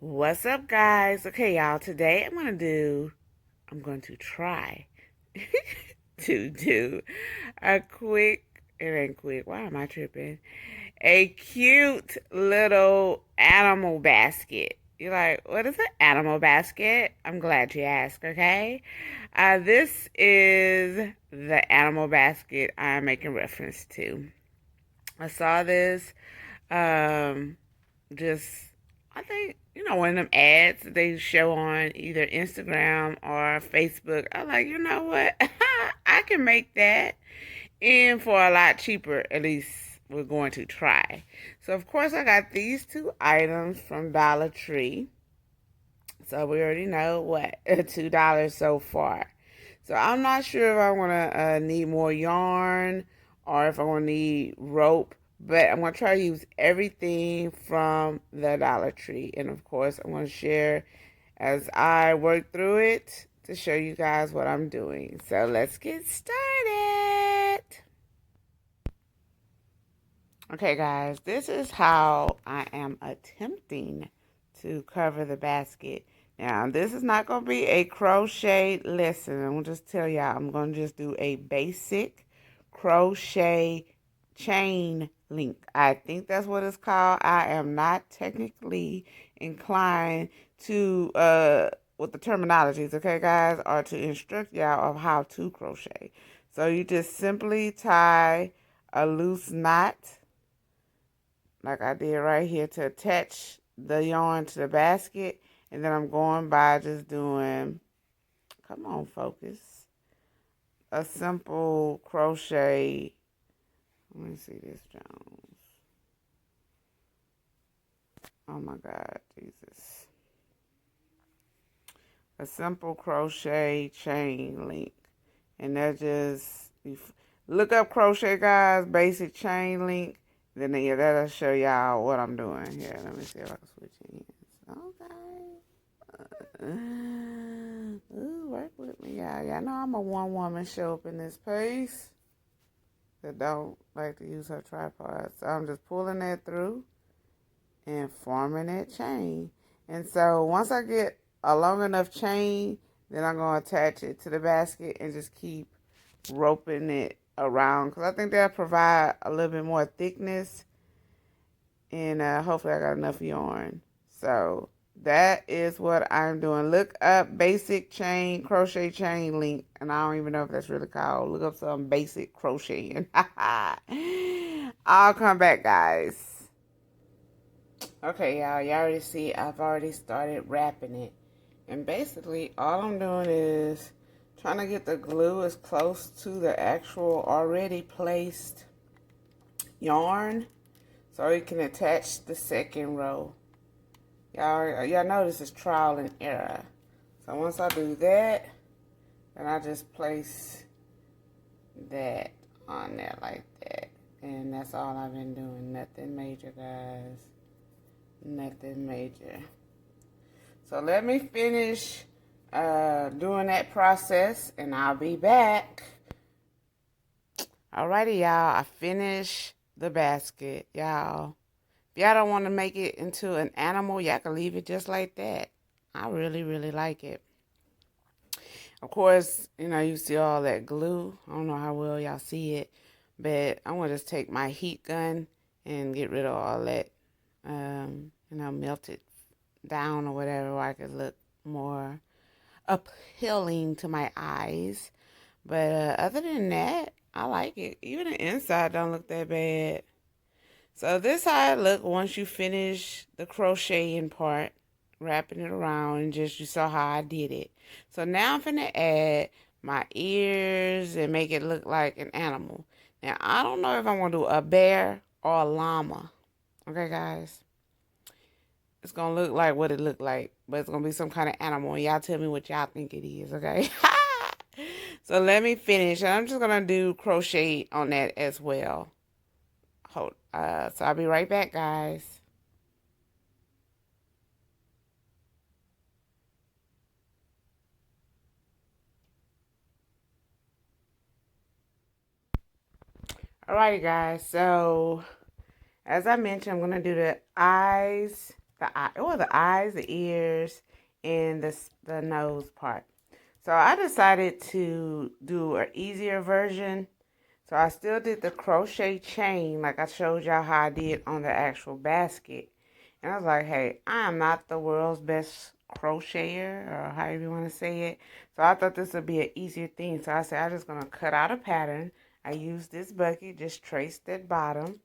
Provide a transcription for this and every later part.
What's up, guys? Okay, y'all, today I'm going to try to do a it ain't quick, why am I tripping? A cute little animal basket. You're like, what is an animal basket? I'm glad you asked, okay? This is the animal basket I'm making reference to. I saw this, um, just I think one of them ads that they show on either Instagram or Facebook. I'm like, you know what? I can make that, and for a lot cheaper. At least we're going to try. So of course I got these two items from Dollar Tree. So we already know what $2 so far. So I'm not sure if I'm gonna need more yarn or if I'm gonna need rope, but I'm gonna try to use everything from the Dollar Tree, and of course I'm gonna share as I work through it to show you guys what I'm doing. So let's get started. Okay, guys, this is how I am attempting to cover the basket. Now, this is not going to be a crochet lesson. I'm going to just tell y'all, I'm going to just do a basic crochet chain link. I think that's what it's called. I am not technically inclined to, with the terminologies, okay, guys, or to instruct y'all of how to crochet. So you just simply tie a loose knot like I did right here to attach the yarn to the basket. And then I'm going by just doing, come on, focus, a simple crochet. Let me see this, Jones. Oh my God, Jesus. A simple crochet chain link. And that just, look up crochet, guys, basic chain link. Then yeah, that'll show y'all what I'm doing here. Let me see if I can switch hands. Okay. Ooh, work with me, y'all. Y'all know I'm a one-woman show up in this piece that don't like to use her tripod. So I'm just pulling that through and forming that chain. And so once I get a long enough chain, then I'm going to attach it to the basket and just keep roping it around, because I think that'll provide a little bit more thickness, and hopefully I got enough yarn. So that is what I'm doing. Look up basic chain crochet chain link, and I don't even know if that's really called. Look up some basic crocheting. I'll come back, guys. Okay, y'all already see I've already started wrapping it, and basically all I'm doing is trying to get the glue as close to the actual already placed yarn so you can attach the second row. Y'all know this is trial and error. So once I do that, then I just place that on there like that. And that's all I've been doing. Nothing major, guys. Nothing major. So let me finish doing that process, and I'll be back. Alrighty, y'all. I finished the basket, y'all. If y'all don't want to make it into an animal, y'all can leave it just like that. I really, really like it. Of course, you see all that glue. I don't know how well y'all see it, but I'm going to just take my heat gun and get rid of all that, melt it down or whatever, where I could look more appealing to my eyes. But other than that, I like it. Even the inside don't look that bad. So this how it look once you finish the crocheting part, wrapping it around, and just you saw how I did it. So now I'm finna add my ears and make it look like an animal. Now I don't know if I'm gonna do a bear or a llama. Okay, guys? It's gonna look like what it looked like, but it's gonna be some kind of animal. Y'all tell me what y'all think it is, okay? So let me finish. I'm just gonna do crochet on that as well. So I'll be right back, guys. Alrighty, guys. So as I mentioned, I'm gonna do the eyes the eyes, the ears, and the nose part. So I decided to do an easier version. So I still did the crochet chain like I showed y'all how I did on the actual basket. And I was like, hey, I am not the world's best crocheter, or however you want to say it. So I thought this would be an easier thing. So I said, I'm just going to cut out a pattern. I used this bucket, just traced that bottom.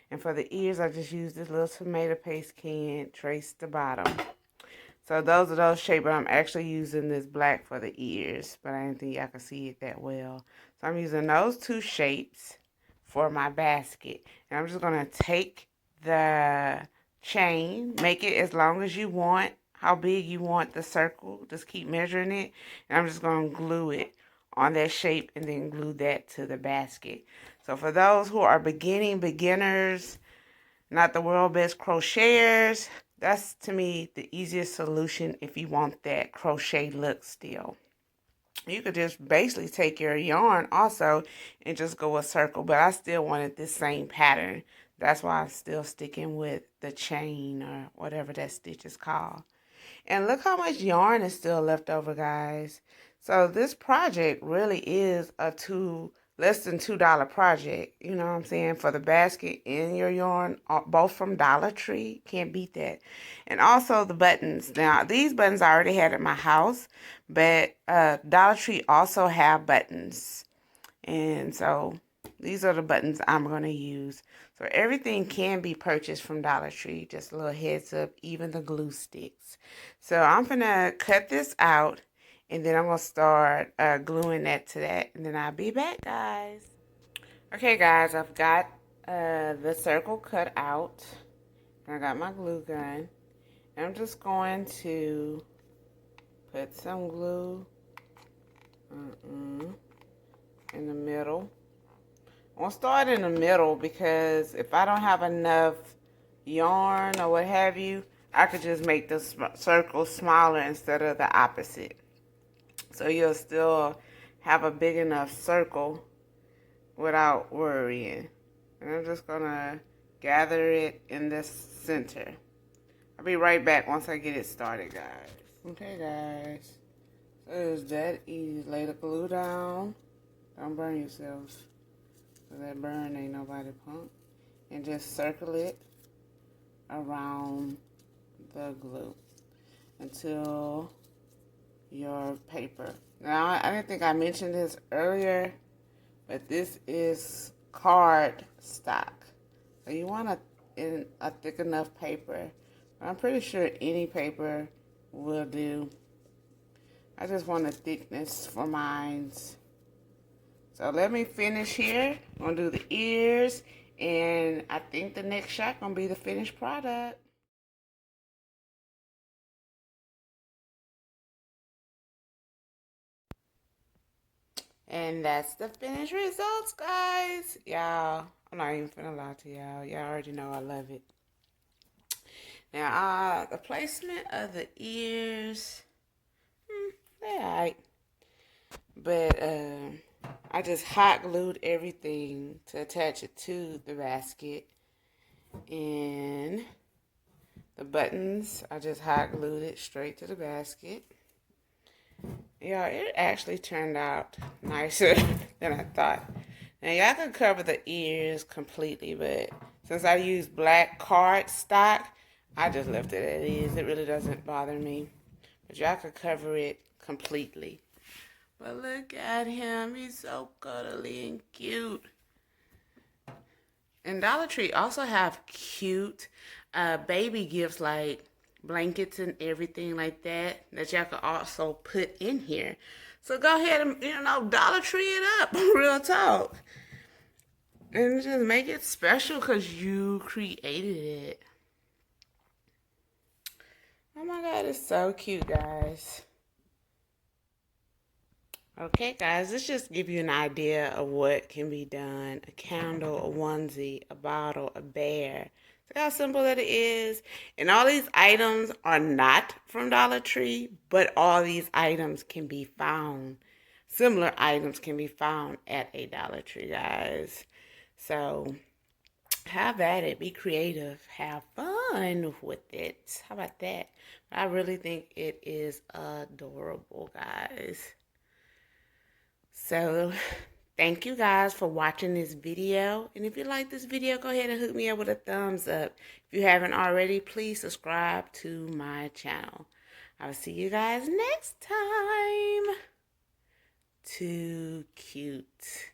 And for the ears, I just used this little tomato paste can, traced the bottom. So those are those shapes, but I'm actually using this black for the ears, but I didn't think y'all could see it that well. So I'm using those two shapes for my basket. And I'm just going to take the chain, make it as long as you want, how big you want the circle. Just keep measuring it. And I'm just going to glue it on that shape and then glue that to the basket. So for those who are beginners, not the world best crocheters, that's to me the easiest solution if you want that crochet look still. You could just basically take your yarn also and just go a circle, but I still wanted this same pattern. That's why I'm still sticking with the chain or whatever that stitch is called. And look how much yarn is still left over, guys. So this project really is a less than $2 project. You know what I'm saying? For the basket and your yarn, both from Dollar Tree. Can't beat that. And also the buttons. Now, these buttons I already had at my house, but Dollar Tree also have buttons. And so these are the buttons I'm going to use. So everything can be purchased from Dollar Tree. Just a little heads up, even the glue sticks. So I'm going to cut this out, and then I'm going to start gluing that to that. And then I'll be back, guys. Okay, guys, I've got the circle cut out. And I got my glue gun. And I'm just going to put some glue in the middle. I'm going to start in the middle because if I don't have enough yarn or what have you, I could just make the circle smaller instead of the opposite. So you'll still have a big enough circle without worrying. And I'm just going to gather it in this center. I'll be right back once I get it started, guys. Okay, guys. So it's that easy. Lay the glue down. Don't burn yourself. So that burn ain't nobody punk. And just circle it around the glue until your paper. Now, I didn't think I mentioned this earlier, but this is card stock. So you want a thick enough paper. I'm pretty sure any paper will do. I just want a thickness for mine. So let me finish here. I'm going to do the ears, and I think the next shot going to be the finished product. And that's the finished results, guys. Y'all, I'm not even finna lie to y'all. Y'all already know I love it. Now, the placement of the ears, they're alright. But I just hot glued everything to attach it to the basket. And the buttons, I just hot glued it straight to the basket. Yeah, it actually turned out nicer than I thought. Now, y'all can cover the ears completely, but since I use black card stock, I just left it as is. It really doesn't bother me. But y'all can cover it completely. But look at him. He's so cuddly and cute. And Dollar Tree also have cute baby gifts like blankets and everything like that y'all can also put in here. So go ahead and, Dollar Tree it up. Real talk. And just make it special because you created it. Oh my God, it's so cute, guys. Okay, guys, let's just give you an idea of what can be done. A candle, a onesie, a bottle, a bear. See how simple that it is? And all these items are not from Dollar Tree, but all these items can be found. Similar items can be found at a Dollar Tree, guys. So have at it. Be creative. Have fun. fun with it. How about that? I really think it is adorable, guys. So, thank you guys for watching this video. And if you like this video, go ahead and hook me up with a thumbs up. If you haven't already, please subscribe to my channel. I'll see you guys next time. Too cute.